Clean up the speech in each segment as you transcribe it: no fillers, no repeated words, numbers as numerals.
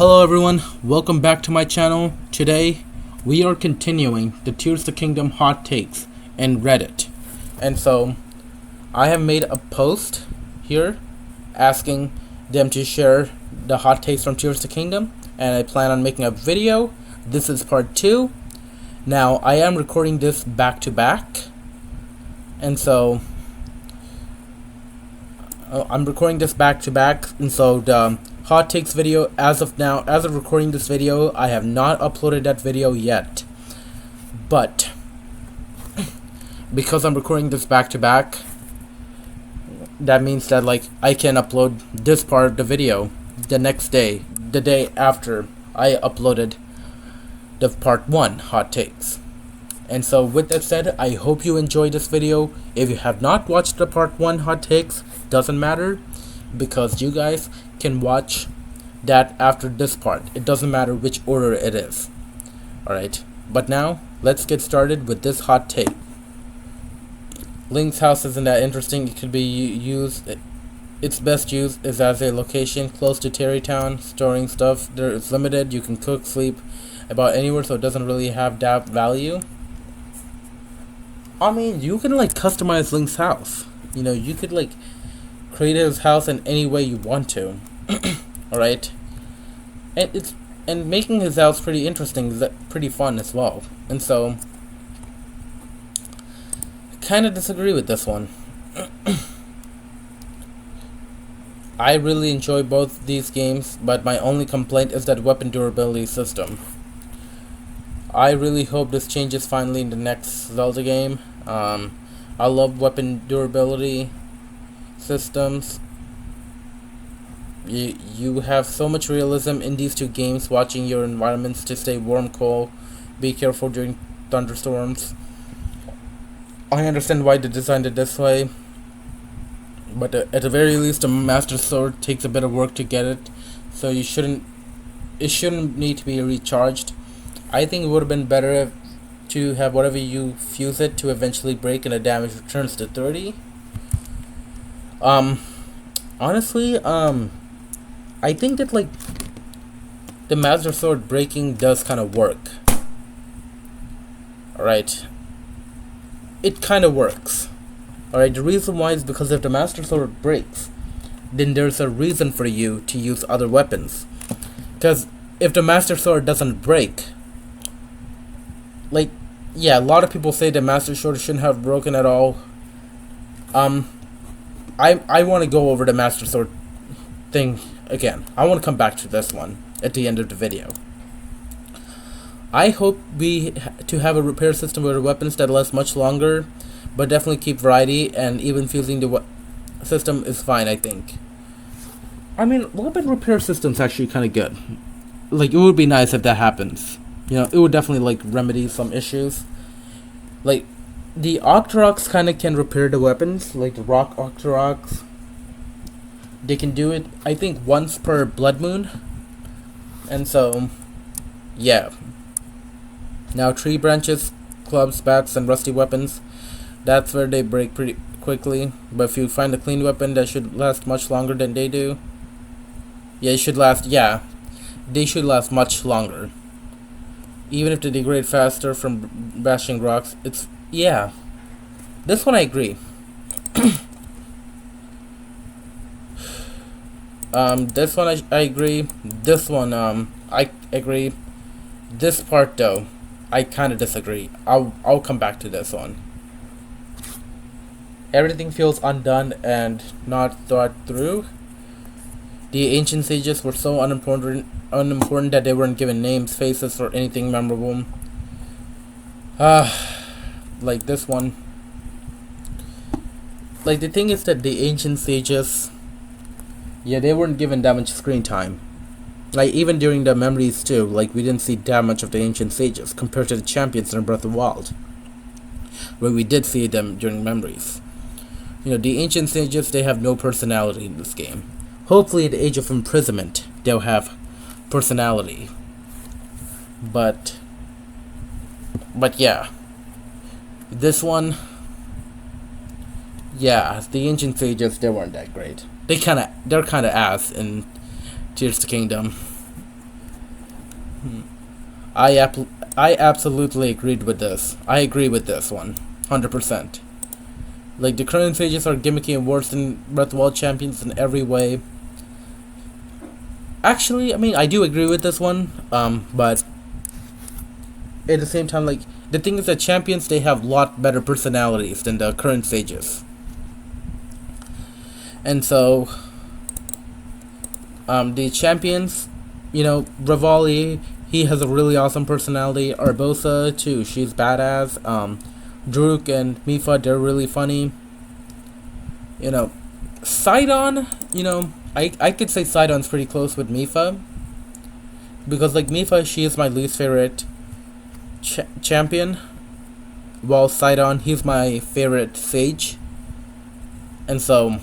Hello everyone, welcome back to my channel. Today we are continuing the Tears of the Kingdom hot takes in Reddit. And so I have made a post here asking them to share the hot takes from Tears of the Kingdom, and I plan on making a video. This is part 2. Now I am recording this back to back, and so I'm recording this back to back, and so the hot takes video, as of recording this video, I have not uploaded that video yet. But because I'm recording this back to back, that means that I can upload this part of the video the next day, the day after I uploaded the part 1 hot takes. And so with that said, I hope you enjoyed this video. If you have not watched the part 1 hot takes, doesn't matter, because you guys can watch that after this part. It doesn't matter which order it is. Alright, but now let's get started with this hot take. Link's house isn't that interesting. It could be used, its best use is as a location close to Terrytown. Storing stuff there is limited. You can cook, sleep about anywhere, so it doesn't really have that value. I mean, you can customize Link's house. You know, you could create his house in any way you want to. Alright, and making his house pretty interesting is pretty fun as well. And so kind of disagree with this one. I really enjoy both these games, but my only complaint is that weapon durability system. I really hope this changes finally in the next Zelda game. I love weapon durability systems. You have so much realism in these two games, watching your environments to stay warm, cold, be careful during thunderstorms. I understand why they designed it this way, but at the very least, a Master Sword takes a bit of work to get it, so it shouldn't need to be recharged. I think it would have been better to have whatever you fuse it to eventually break and the damage returns to 30. Honestly, I think that the Master Sword breaking does kind of work. Alright, it kind of works. Alright, the reason why is because if the Master Sword breaks, then there's a reason for you to use other weapons. Because if the Master Sword doesn't break, yeah, a lot of people say the Master Sword shouldn't have broken at all. I want to go over the Master Sword thing again. I want to come back to this one at the end of the video. I hope to have a repair system with weapons that lasts much longer, but definitely keep variety, and even fusing the system is fine, I think. I mean, weapon repair system's actually kind of good. It would be nice if that happens. You know, it would definitely remedy some issues. The Octoroks kind of can repair the weapons, the rock Octoroks. They can do it, I think, once per blood moon. And so, yeah. Now, tree branches, clubs, bats, and rusty weapons, that's where they break pretty quickly. But if you find a clean weapon, that should last much longer than they do. Yeah, it should last, yeah. They should last much longer. Even if they degrade faster from bashing rocks, yeah. This one I agree. This one I agree. This one, I agree. This part though, I kind of disagree. I'll come back to this one. Everything feels undone and not thought through. The ancient sages were so unimportant that they weren't given names, faces, or anything memorable. Like this one. The thing is that the ancient sages, yeah, they weren't given that much screen time. Even during the memories too, we didn't see that much of the ancient sages compared to the champions in Breath of the Wild, where we did see them during memories. You know, the ancient sages, they have no personality in this game. Hopefully at the Age of Imprisonment, they'll have personality. But yeah. This one, yeah, the ancient sages, they weren't that great. They're kinda ass in Tears of the Kingdom. I app- I absolutely agreed with this. I agree with this one, 100%. Like, the current sages are gimmicky and worse than Breath of the Wild champions in every way. Actually, I mean, I do agree with this one, but at the same time, like, the thing is that champions, they have a lot better personalities than the current sages. And so, the champions, Rivali, he has a really awesome personality. Urbosa, too, she's badass. Druk and Mifa, they're really funny. Sidon, I could say Sidon's pretty close with Mifa. Because, like, Mifa, she is my least favorite champion. While Sidon, he's my favorite sage. And so,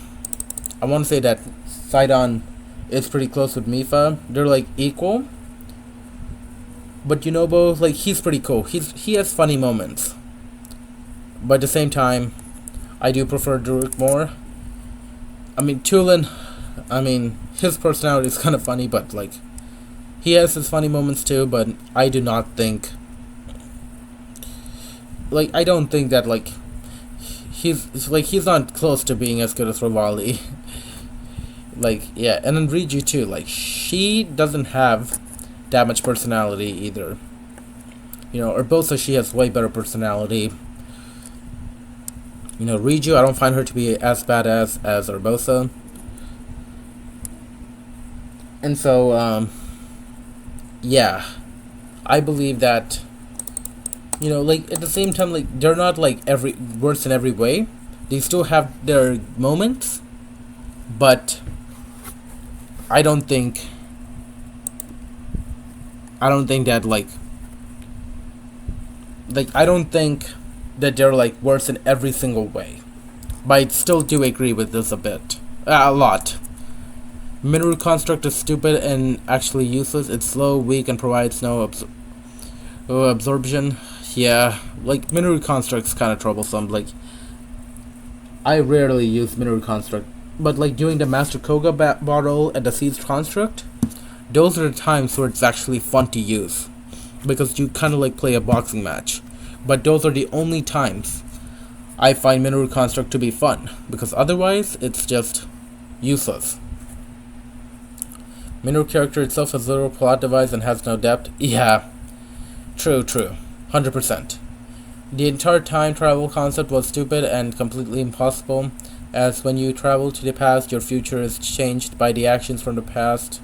I want to say that Sidon is pretty close with Mifa. They're, like, equal. But both, like, he's pretty cool. He has funny moments. But at the same time, I do prefer Druk more. I mean, Tulin, his personality is kind of funny, but, like, he has his funny moments too, but I do not think, like, I don't think that, like, he's not close to being as good as Rivali. Like, yeah, and then Riju too, like, she doesn't have that much personality either. Urbosa, she has way better personality. Riju, I don't find her to be as badass as Urbosa. And so, yeah, I believe that, like, at the same time, like, they're not, like, worse in every way. They still have their moments, but I don't think that, like, I don't think that they're, like, worse in every single way. But I still do agree with this a lot. Mineral Construct is stupid and actually useless. It's slow, weak, and provides no absorption. Yeah, like, Mineral Construct's kind of troublesome. Like, I rarely use Mineral Construct, but, like, doing the Master Koga battle and the Siege Construct, those are the times where it's actually fun to use, because you kind of, like, play a boxing match. But those are the only times I find Mineral Construct to be fun, because otherwise it's just useless. Mineral character itself has little plot device and has no depth. Yeah, true, 100%. The entire time travel concept was stupid and completely impossible, as when you travel to the past, your future is changed by the actions from the past.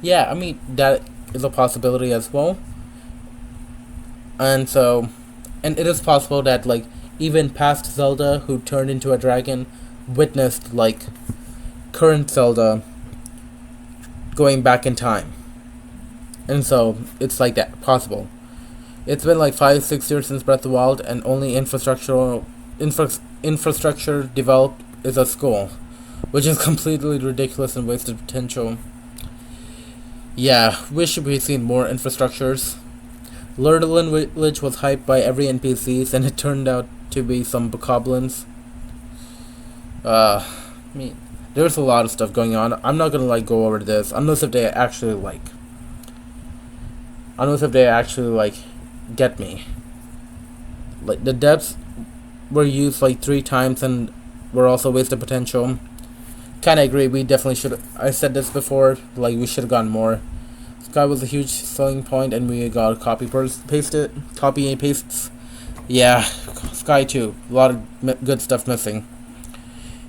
Yeah, I mean, that is a possibility as well. And it is possible that, like, even past Zelda who turned into a dragon witnessed, like, current Zelda going back in time. And so it's, like, that possible. It's been like 5-6 years since Breath of the Wild, and only infrastructure developed is a school, which is completely ridiculous and wasted potential. Yeah, wish we'd seen more infrastructures. Lurdelin Village was hyped by every NPCs, and it turned out to be some bokoblins. I mean, there's a lot of stuff going on. I'm not gonna, like, go over this unless if they actually get me. Like, the depths were used like 3 times and were also wasted potential. Kinda agree, we definitely should. I said this before, like, we should have gotten more. Sky was a huge selling point, and we got copy and pastes. Yeah, Sky too. A lot of good stuff missing.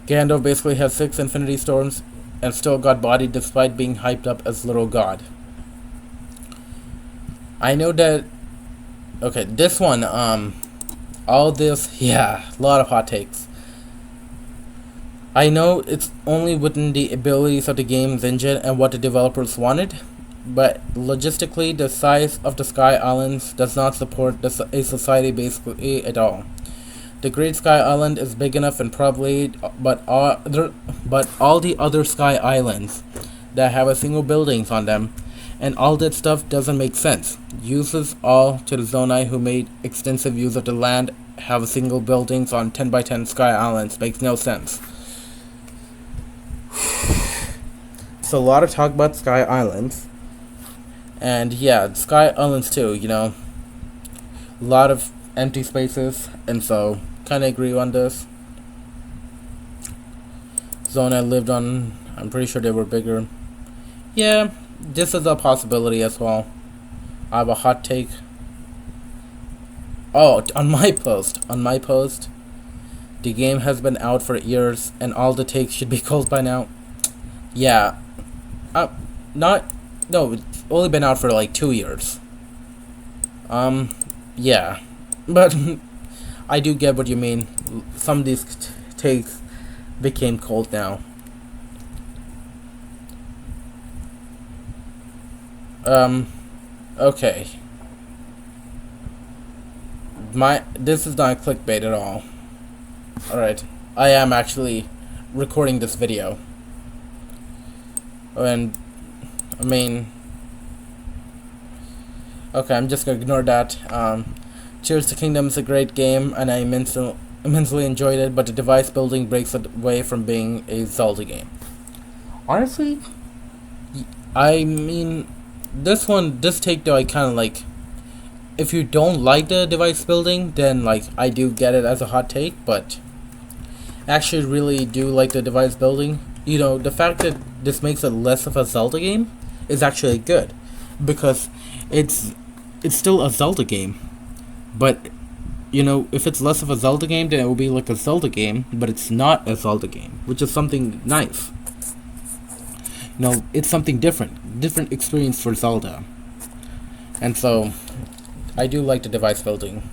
Gandalf basically has 6 Infinity Storms and still got bodied despite being hyped up as little god. I know that. Okay, this one, all this, yeah, a lot of hot takes. I know it's only within the abilities of the game's engine and what the developers wanted, but logistically, the size of the Sky Islands does not support a society basically at all. The Great Sky Island is big enough, and probably, but all the other Sky Islands that have a single buildings on them, and all that stuff doesn't make sense. Uses all to the Zonai who made extensive use of the land have single buildings on 10 by 10 Sky Islands makes no sense. So a lot of talk about Sky Islands. And yeah, Sky Islands too, you know. A lot of empty spaces, and so kinda agree on this. Zone I lived on, I'm pretty sure they were bigger. Yeah, this is a possibility as well. I have a hot take. Oh, on my post, the game has been out for years, and all the takes should be closed by now. Yeah, not, no, it's only been out for like 2 years. Yeah, but I do get what you mean. Some of these takes became cold now. Okay. This is not clickbait at all. Alright. I am actually recording this video. And I mean, okay, I'm just gonna ignore that. Tears to Kingdom is a great game, and I immensely enjoyed it, but the device building breaks it away from being a Zelda game. Honestly, I mean, this take though, I kind of like. If you don't like the device building, then like I do get it as a hot take, but I actually really do like the device building. You know, the fact that this makes it less of a Zelda game is actually good, because it's still a Zelda game, but you know, if it's less of a Zelda game, then it will be like a Zelda game, but it's not a Zelda game, which is something nice. You know, it's something different experience for Zelda, and so I do like the device building.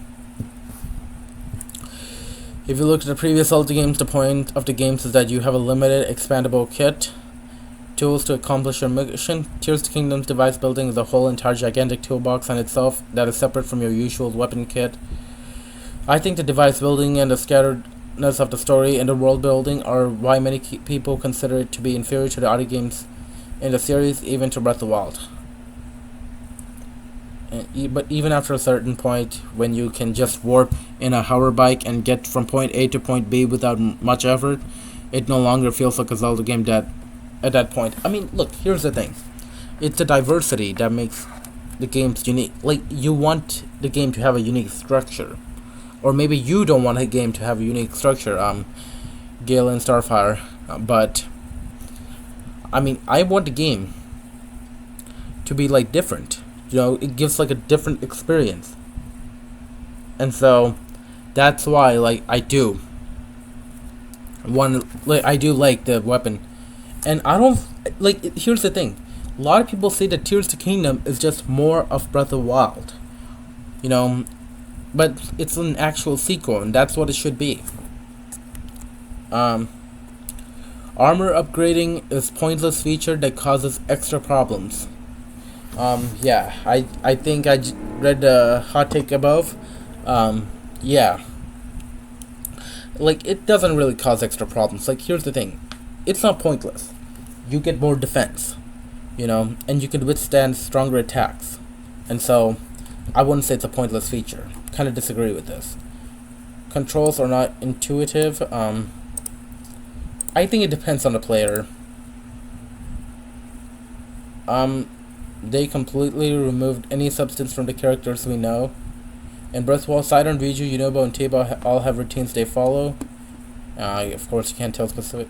If you look at the previous Zelda games, the point of the games is that you have a limited expandable kit, tools to accomplish your mission. Tears to Kingdom's device building is a whole entire gigantic toolbox on itself that is separate from your usual weapon kit. I think the device building and the scatteredness of the story and the world building are why many people consider it to be inferior to the other games in the series, even to Breath of the Wild. But even after a certain point, when you can just warp in a hover bike and get from point A to point B without much effort, it no longer feels like a Zelda game at that point. I mean, look, here's the thing. It's the diversity that makes the games unique. Like, you want the game to have a unique structure. Or maybe you don't want a game to have a unique structure, Gale and Starfire. But, I mean, I want the game to be, like, different. You know, it gives like a different experience. And so that's why like I do like the weapon. And I don't like here's the thing. A lot of people say that Tears to Kingdom is just more of Breath of the Wild. You know, but it's an actual sequel, and that's what it should be. Armor upgrading is pointless feature that causes extra problems. Yeah, I think I read the hot take above. Yeah. Like, it doesn't really cause extra problems. Like, here's the thing. It's not pointless. You get more defense, you know, and you can withstand stronger attacks. And so, I wouldn't say it's a pointless feature. Kind of disagree with this. Controls are not intuitive. I think it depends on the player. They completely removed any substance from the characters we know. In Breath of the Wild, Sidon, Riju, Yunobo, and Teba all have routines they follow. Of course, you can't tell specific.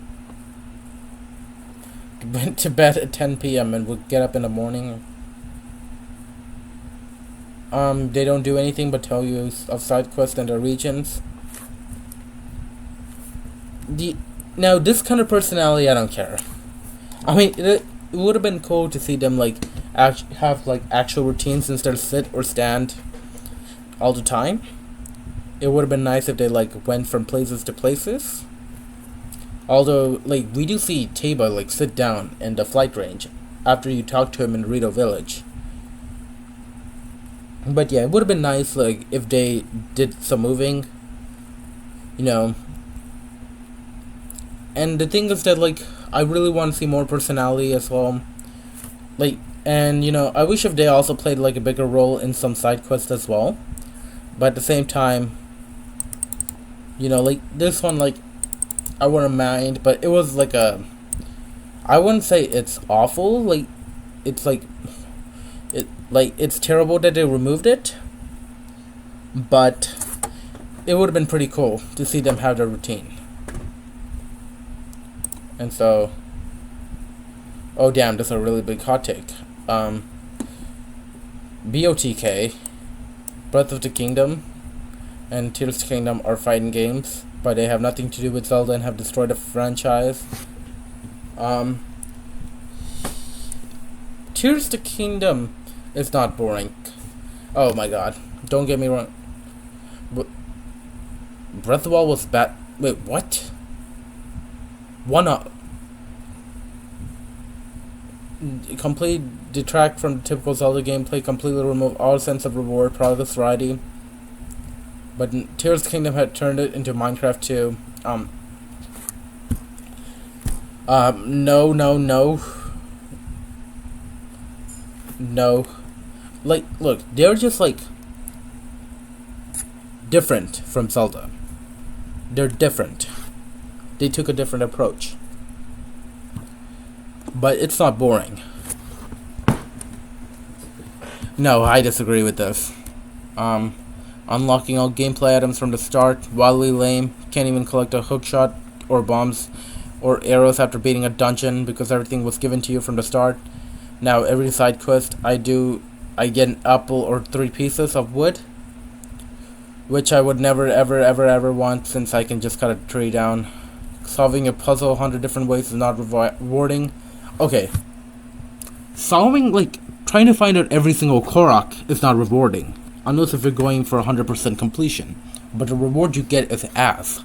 Went to bed at 10 p.m. and would get up in the morning. They don't do anything but tell you of side quests and their regions. Now, this kind of personality, I don't care. I mean, it would have been cool to see them like have like actual routines instead of sit or stand all the time. It would have been nice if they like went from places to places. Although like we do see Teba like sit down in the flight range after you talk to him in Rito Village. But yeah, it would have been nice like if they did some moving, you know. And the thing is that like I really want to see more personality as well. Like, and you know, I wish if they also played like a bigger role in some side quests as well. But at the same time, you know, like this one, like I wouldn't mind, but it was like a, I wouldn't say it's awful. Like, it's like it's terrible that they removed it, but it would have been pretty cool to see them have their routine. And so, oh damn, this is a really big hot take. BOTK, Breath of the Kingdom, and Tears of the Kingdom are fighting games, but they have nothing to do with Zelda and have destroyed the franchise. Tears of the Kingdom is not boring. Oh my god, don't get me wrong. Breath of the Wild was bad. Wait, what? Complete detract from the typical Zelda gameplay, completely remove all sense of reward, progress, variety. But Tears of the Kingdom had turned it into Minecraft 2. No. Like, look, they're just like different from Zelda. They're different. They took a different approach. But it's not boring. No, I disagree with this. Unlocking all gameplay items from the start, wildly lame, can't even collect a hookshot or bombs or arrows after beating a dungeon because everything was given to you from the start. Now every side quest I get an apple or 3 pieces of wood, which I would never ever want since I can just cut a tree down. Solving a puzzle 100 different ways is not rewarding. Okay. Solving, like, trying to find out every single Korok is not rewarding. Unless if you're going for 100% completion. But the reward you get is ass.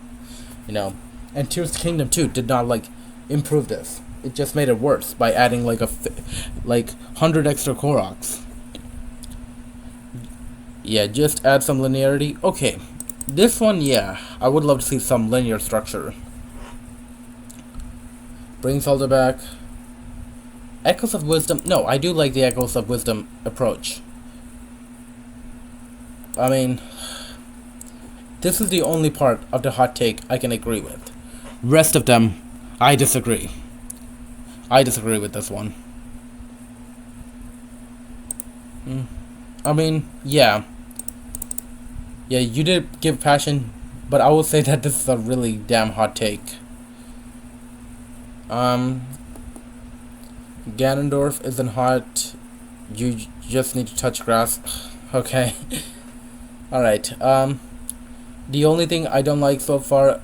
You know? And Tears of the Kingdom 2 did not, like, improve this. It just made it worse by adding, like, 100 extra Koroks. Yeah, just add some linearity. Okay. This one, yeah. I would love to see some linear structure. Bring Zelda back. Echoes of Wisdom. No, I do like the Echoes of Wisdom approach. I mean, this is the only part of the hot take I can agree with. Rest of them, I disagree. I disagree with this one. I mean, yeah. Yeah, you did give passion, but I will say that this is a really damn hot take. Ganondorf isn't hot. You just need to touch grass. Okay. Alright. The only thing I don't like so far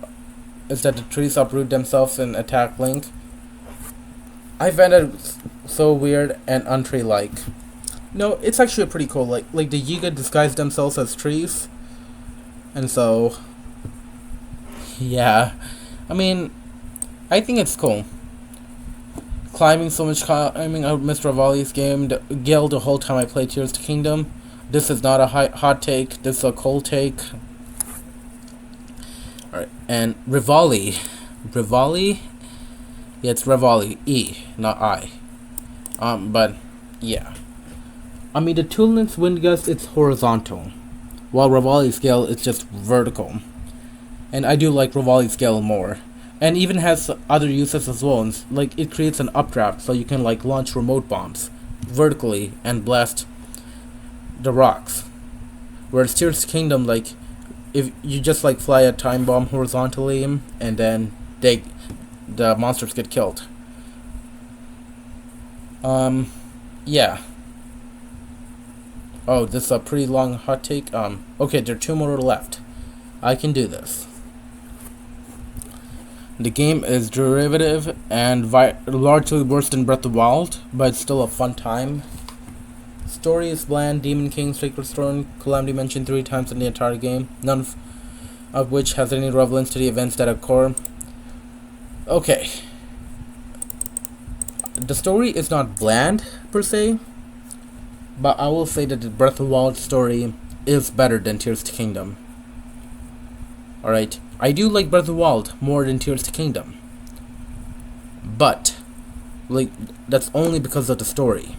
is that the trees uproot themselves and attack Link. I find it so weird and untree-like. No, it's actually pretty cool. Like the Yiga disguise themselves as trees. And so, yeah. I mean, I think it's cool. Climbing so much climbing out Mr. Rivali's game, the whole time I played Tears of the Kingdom. This is not a hot take, this is a cold take. Alright, and Rivali. Rivali? Yeah, it's Rivali. E, not I. But, yeah. I mean, the Tool Link's wind gust, it's horizontal. While Rivali's scale is just vertical. And I do like Rivali's scale more. And even has other uses as well. Like, it creates an updraft so you can, like, launch remote bombs vertically and blast the rocks. Whereas Tears of the Kingdom, like, if you just, like, fly a time bomb horizontally and then the monsters get killed. Yeah. Oh, this is a pretty long hot take. Okay, there are 2 more left. I can do this. The game is derivative and largely worse than Breath of the Wild, but it's still a fun time. Story is bland, Demon King, Sacred Throne, Calamity mentioned 3 times in the entire game, none of which has any relevance to the events that occur. Okay. The story is not bland, per se, but I will say that the Breath of the Wild story is better than Tears of the Kingdom. Alright. I do like Breath of the Wild more than Tears of the Kingdom. But, like, that's only because of the story.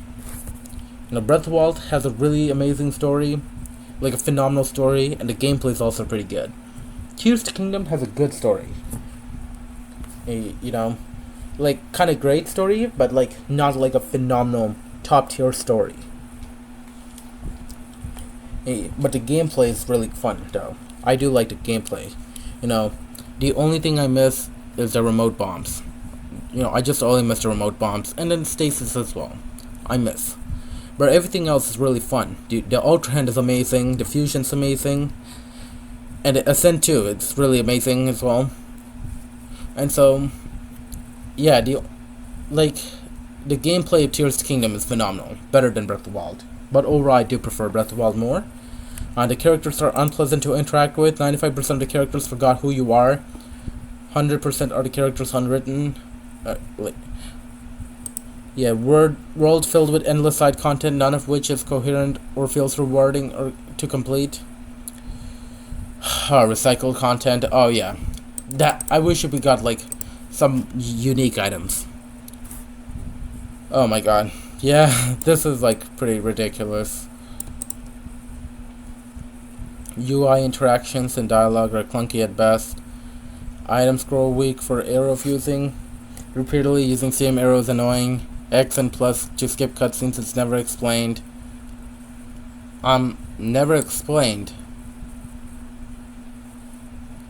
You know, Breath of the Wild has a really amazing story, like a phenomenal story, and the gameplay is also pretty good. Tears of the Kingdom has a good story. You know, like kind of great story, but like not like a phenomenal top tier story. But the gameplay is really fun though. I do like the gameplay. You know, the only thing I miss is the remote bombs. You know, I just only miss the remote bombs, and then stasis as well. I miss. But everything else is really fun. The Ultra Hand is amazing, the Fusion's amazing, and the Ascent too, it's really amazing as well. And so, yeah, the gameplay of Tears of the Kingdom is phenomenal, better than Breath of the Wild. But overall, I do prefer Breath of the Wild more. The characters are unpleasant to interact with. 95% of the characters forgot who you are. 100% are the characters unwritten. World filled with endless side content, none of which is coherent or feels rewarding or to complete. Recycled content. Oh yeah, that I wish we got like some unique items. Oh my god, yeah, this is like pretty ridiculous. UI interactions and dialogue are clunky at best. Item scroll weak for arrow fusing. Repeatedly using same arrows annoying. X and plus to skip cutscenes, it's never explained. Never explained.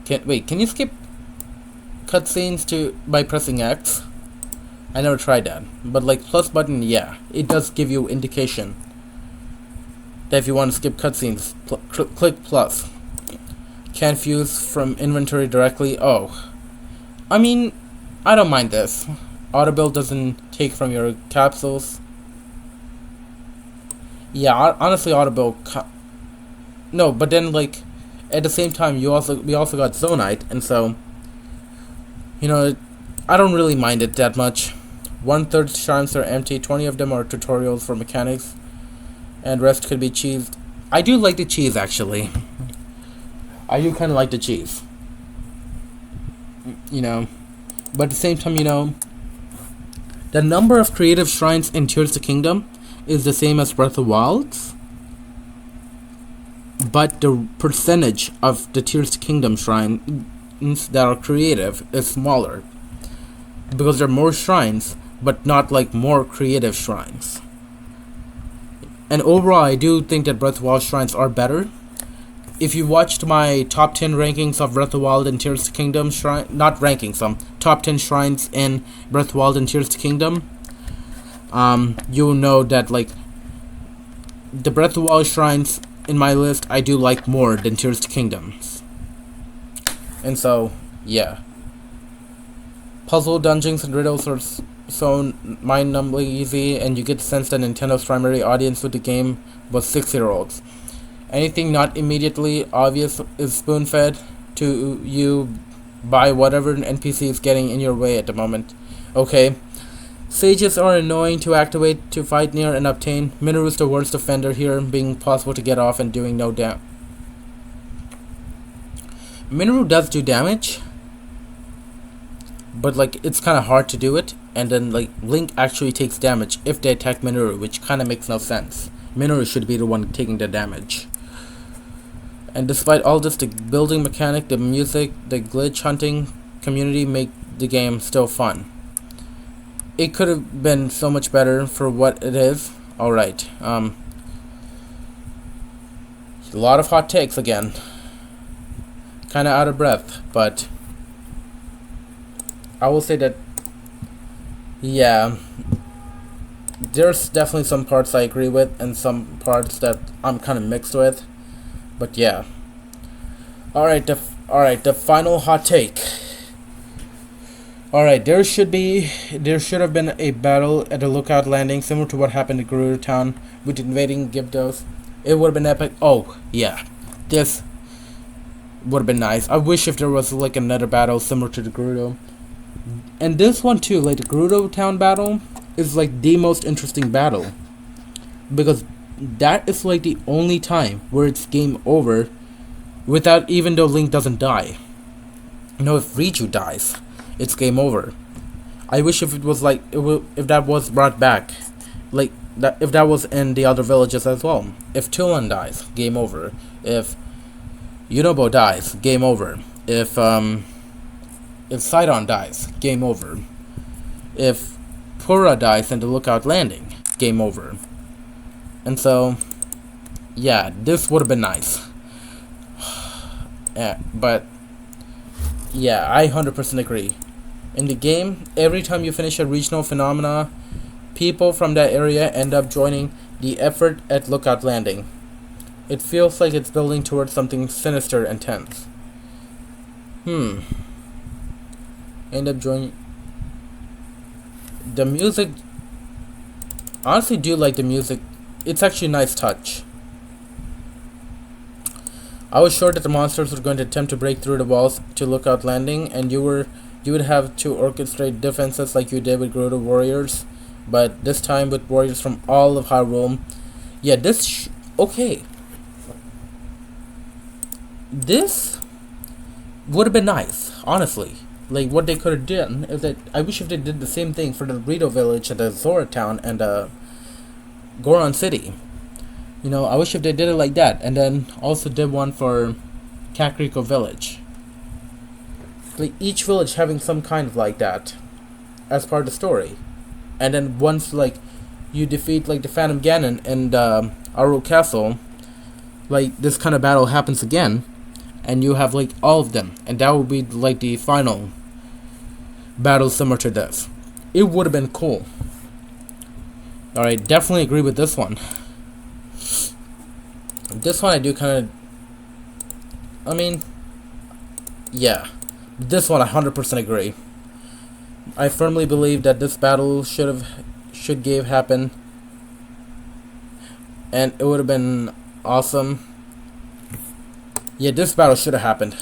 Can you skip cutscenes by pressing X? I never tried that. But like plus button, yeah. It does give you indication that if you want to skip cutscenes, click plus. Can't fuse from inventory directly. Oh. I mean, I don't mind this. Auto-build doesn't take from your capsules. Yeah, honestly, auto-build... No, but then, like, at the same time, we also got Zonite, and so... You know, I don't really mind it that much. 1/3 shrines are empty, 20 of them are tutorials for mechanics, and rest could be cheesed. I do like the cheese, actually. I do kind of like the cheese. You know, but at the same time, you know... The number of creative shrines in Tears of the Kingdom is the same as Breath of the Wild's, but the percentage of the Tears of the Kingdom shrines that are creative is smaller, because there are more shrines, but not like more creative shrines. And overall, I do think that Breath of the Wild shrines are better. If you watched my top 10 rankings of Breath of the Wild and Tears of the Kingdom shrine, not rankings, top 10 shrines in Breath of the Wild and Tears of the Kingdom, you'll know that like the Breath of the Wild shrines in my list I do like more than Tears of the Kingdoms. And so, yeah. Puzzle dungeons and riddles are so mind-numbingly easy, and you get the sense that Nintendo's primary audience with the game was 6-year-olds. Anything not immediately obvious is spoon-fed to you by whatever an NPC is getting in your way at the moment. Okay. Sages are annoying to activate to fight near and obtain. Minoru is the worst offender here, being possible to get off and doing no damage. Minoru does do damage, but like it's kind of hard to do it, and then like Link actually takes damage if they attack Minoru, which kind of makes no sense. Minoru should be the one taking the damage. And despite all this, the building mechanic, the music, the glitch hunting community make the game still fun. It could have been so much better for what it is. Alright, a lot of hot takes again. Kinda out of breath, but I will say that, yeah, there's definitely some parts I agree with and some parts that I'm kind of mixed with. But yeah. Alright, the final hot take. Alright, there should have been a battle at the Lookout Landing similar to what happened in Gerudo Town with invading Gyptos. It would have been epic. Oh, yeah. This would have been nice. I wish if there was like another battle similar to the Gerudo. And this one too, like the Gerudo Town battle is like the most interesting battle. Because that is like the only time where it's game over without, even though Link doesn't die. You know, if Riju dies, it's game over. I wish if it was like if that was brought back, like that, if that was in the other villages as well. If Tulan dies, game over. If Yunobo dies, game over. If Sidon dies, game over. if Pura dies in the Lookout Landing, game over. And so, yeah, this would have been nice. Yeah, but yeah, I 100% agree. In the game, every time you finish a regional phenomena, people from that area end up joining the effort at Lookout Landing. It feels like it's building towards something sinister and tense. End up joining. The music, honestly do like the music. It's actually a nice touch. I was sure that the monsters were going to attempt to break through the walls to Lookout Landing, and you would have to orchestrate defenses like you did with Gerudo warriors, but this time with warriors from all of Hyrule. Yeah, okay. This would have been nice, honestly. Like, what they could have done is that I wish if they did the same thing for the Rito village and the Zora town and Goron City. You know, I wish if they did it like that, and then also did one for Kakariko village. Like, each village having some kind of like that as part of the story. And then once, like, you defeat, like, the Phantom Ganon and Aro Castle, like, this kind of battle happens again, and you have, like, all of them, and that would be, like, the final battle similar to this. It would have been cool. Alright, definitely agree with this one. This one I do kind of, I mean, yeah. This one I 100% agree. I firmly believe that this battle should happen, and it would have been awesome. Yeah, this battle should have happened.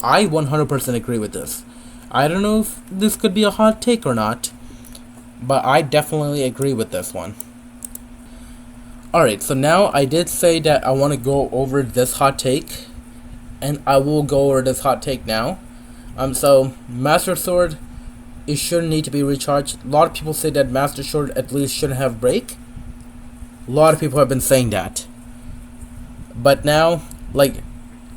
I 100% agree with this. I don't know if this could be a hot take or not, but I definitely agree with this one. Alright, so now I did say that I want to go over this hot take, and I will go over this hot take now. So Master Sword, it shouldn't need to be recharged. A lot of people say that Master Sword at least shouldn't have break. A lot of people have been saying that. But now, like,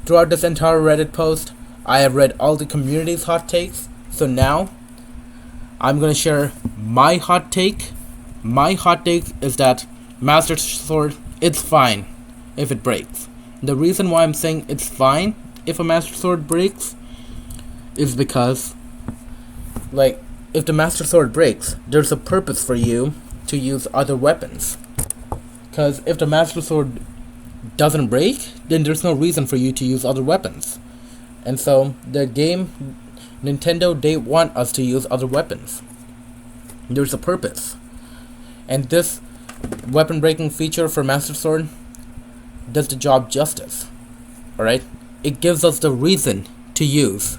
throughout this entire Reddit post, I have read all the community's hot takes. So now, I'm going to share my hot take. My hot take is that Master Sword, it's fine if it breaks. The reason why I'm saying it's fine if a Master Sword breaks is because, like, if the Master Sword breaks, there's a purpose for you to use other weapons. Because if the Master Sword doesn't break, then there's no reason for you to use other weapons. And so, the game, Nintendo, they want us to use other weapons. There's a purpose. And this weapon breaking feature for Master Sword does the job justice. Alright? It gives us the reason to use.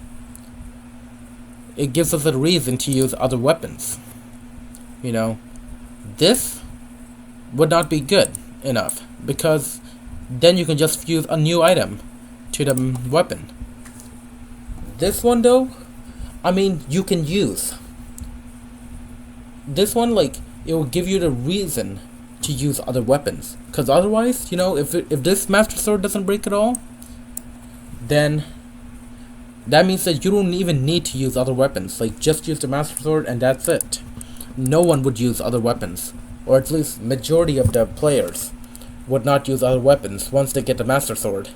It gives us a reason to use other weapons. You know, this would not be good enough, because then you can just fuse a new item to the weapon. This one though, I mean, you can use. This one, like, it will give you the reason to use other weapons. Because otherwise, you know, if this Master Sword doesn't break at all, then that means that you don't even need to use other weapons. Like, just use the Master Sword and that's it. No one would use other weapons. Or at least majority of the players would not use other weapons once they get the Master Sword.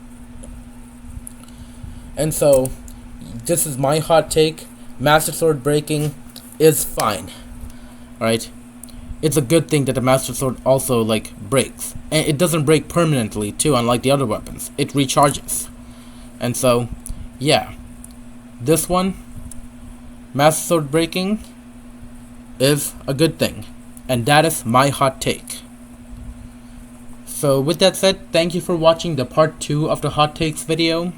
And so, this is my hot take. Master Sword breaking is fine. Alright? It's a good thing that the Master Sword also, like, breaks. And it doesn't break permanently, too, unlike the other weapons. It recharges. And so, yeah. This one, Master Sword breaking, is a good thing. And that is my hot take. So, with that said, thank you for watching the part 2 of the hot takes video.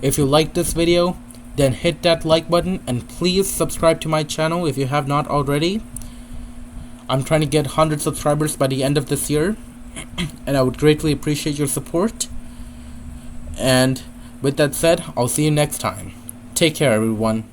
If you liked this video, then hit that like button, and please subscribe to my channel if you have not already. I'm trying to get 100 subscribers by the end of this year, and I would greatly appreciate your support. And with that said, I'll see you next time. Take care, everyone.